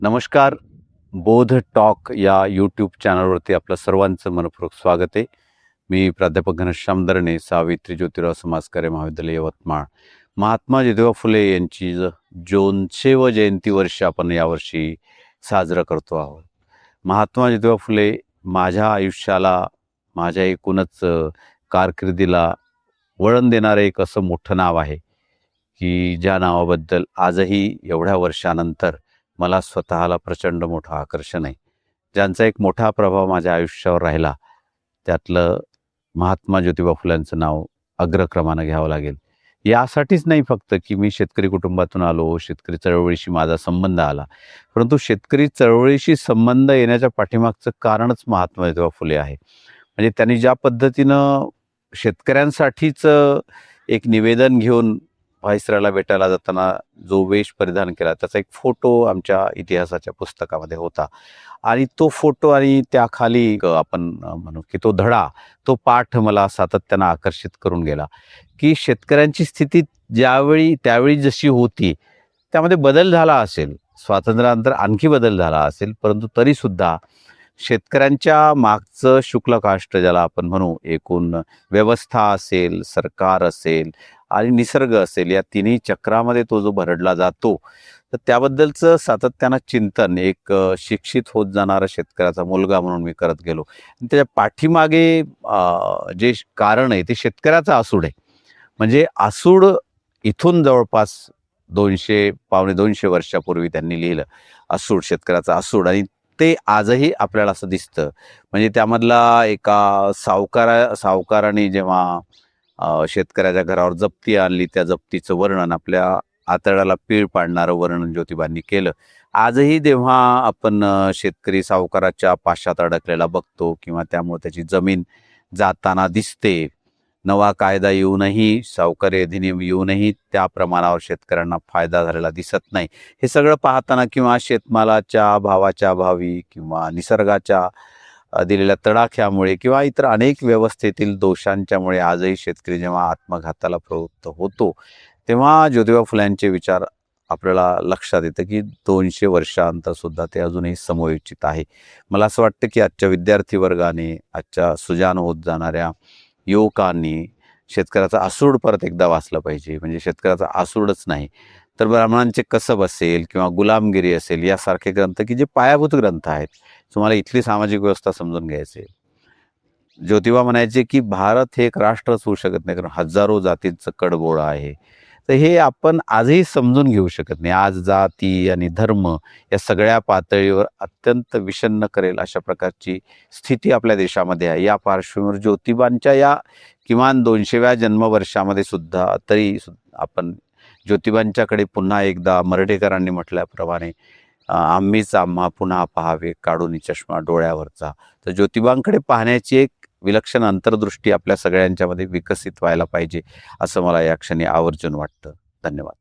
नमस्कार. बोध टॉक या यूट्यूब चॅनलवरती आपलं सर्वांचं मनपूर्वक स्वागत आहे. मी प्राध्यापक घनश्याम दरणे, सावित्री ज्योतिराव समाजकार्य महाविद्यालय यवतमाळ. महात्मा ज्योतिबा फुले यांची 200व जयंती वर्ष आपण यावर्षी साजरं करतो आहोत. महात्मा ज्योतिबा फुले माझ्या आयुष्याला, माझ्या एकूणच कारकिर्दीला वळण देणारं एक असं मोठं नाव आहे की ज्या नावाबद्दल आजही एवढ्या वर्षानंतर मला स्वतःला प्रचंड मोठं आकर्षण आहे. ज्यांचा एक मोठा प्रभाव माझ्या आयुष्यावर राहिला त्यातलं महात्मा ज्योतिबा फुल्यांचं नाव अग्रक्रमानं घ्यावं लागेल. यासाठीच नाही फक्त की मी शेतकरी कुटुंबातून आलो, शेतकरी चळवळीशी माझा संबंध आला, परंतु शेतकरी चळवळीशी संबंध येण्याच्या पाठीमागचं कारणच महात्मा ज्योतिबा फुले आहे. म्हणजे त्यांनी ज्या पद्धतीनं शेतकऱ्यांसाठीच एक निवेदन घेऊन व्हाईसरायला भेटायला जाताना जो वेश परिधान केला त्याचा एक फोटो आमच्या इतिहासाच्या पुस्तकामध्ये होता. आणि तो फोटो आणि त्याखाली आपण म्हणू की तो धडा, तो पाठ मला सातत्यानं आकर्षित करून गेला की शेतकऱ्यांची स्थिती त्यावेळी जशी होती त्यामध्ये बदल झाला असेल, स्वातंत्र्यानंतर आणखी बदल झाला असेल, परंतु तरीसुद्धा शेतकऱ्यांच्या मागचं शुक्ल काष्ट ज्याला आपण म्हणू, एकूण व्यवस्था असेल, सरकार असेल आणि निसर्ग असेल, या तिन्ही चक्रामध्ये तो जो भरडला जातो, तर त्याबद्दलचं सातत्यानं चिंतन एक शिक्षित होत जाणारा शेतकऱ्याचा मुलगा म्हणून मी करत गेलो. त्याच्या पाठीमागे जे कारण आहे ते शेतकऱ्याचा आसूड आहे. म्हणजे आसूड इथून जवळपास पावणे 200 वर्षापूर्वी त्यांनी लिहिलं आसूड, शेतकऱ्याचा आसूड. आणि ते आजही आपल्याला असं दिसतं. म्हणजे त्यामधला एका सावकाराने जेव्हा शेतकऱ्याच्या घरावर जप्ती आणली, त्या जप्तीचं वर्णन, आपल्या आतड्याला पीळ पाडणारं वर्णन ज्योतिबांनी केलं. आजही जेव्हा आपण शेतकरी सावकाराच्या पाशात अडकलेला बघतो किंवा त्यामुळे त्याची जमीन जाताना दिसते, नवा कायदा येऊनही, सावकारी अधिनियम येऊनही त्या प्रमाणावर शेतकऱ्यांना फायदा झालेला दिसत नाही. हे सगळं पाहताना किंवा शेतमालाच्या भावाच्या अभावी किंवा निसर्गाच्या दिलेल्या तडाख्यामुळे किंवा इतर अनेक व्यवस्थेतील दोषांच्यामुळे आजही शेतकरी जेव्हा आत्मघाताला प्रवृत्त होतो, तेव्हा ज्योतिबा फुल्यांचे विचार आपल्याला लक्षात येतं की 200 वर्षांतर सुद्धा ते अजूनही समयोचित आहे. मला असं वाटतं की आजच्या विद्यार्थी वर्गाने, आजच्या सुजाण होत जाणाऱ्या युवकांनी शेतकऱ्याचा आसूड परत एकदा वाचलं पाहिजे. म्हणजे शेतकऱ्याचा आसूडच नाही तर ब्राह्मणांचे कसब असेल किंवा गुलामगिरी असेल, यासारखे ग्रंथ की जे पायाभूत ग्रंथ आहेत. तुम्हाला इथली सामाजिक व्यवस्था समजून घ्यायची. ज्योतिबा म्हणायचे की भारत हे एक राष्ट्रच होऊ शकत नाही, कारण हजारो जातींचं कडबोळं आहे. तर हे आपण आजही समजून घेऊ शकत नाही. आज जाती आणि धर्म या सगळ्या पातळीवर अत्यंत विषण्ण करेल अशा प्रकारची स्थिती आपल्या देशामध्ये आहे. या पार्श्वभूमीवर ज्योतिबांच्या या किमान 200व्या जन्मवर्षामध्ये सुद्धा आपण ज्योतिबांच्याकडे पुन्हा एकदा मर्ढेकरांनी म्हटल्याप्रमाणे आम्हीच आम्हा पुन्हा पाहावे काढून चष्मा डोळ्यावरचा. तर ज्योतिबांकडे पाहण्याची एक विलक्षण अंतर्दृष्टी आपल्या सगळ्यांच्यामध्ये विकसित व्हायला पाहिजे, असं मला या क्षणी आवर्जून वाटतं. धन्यवाद.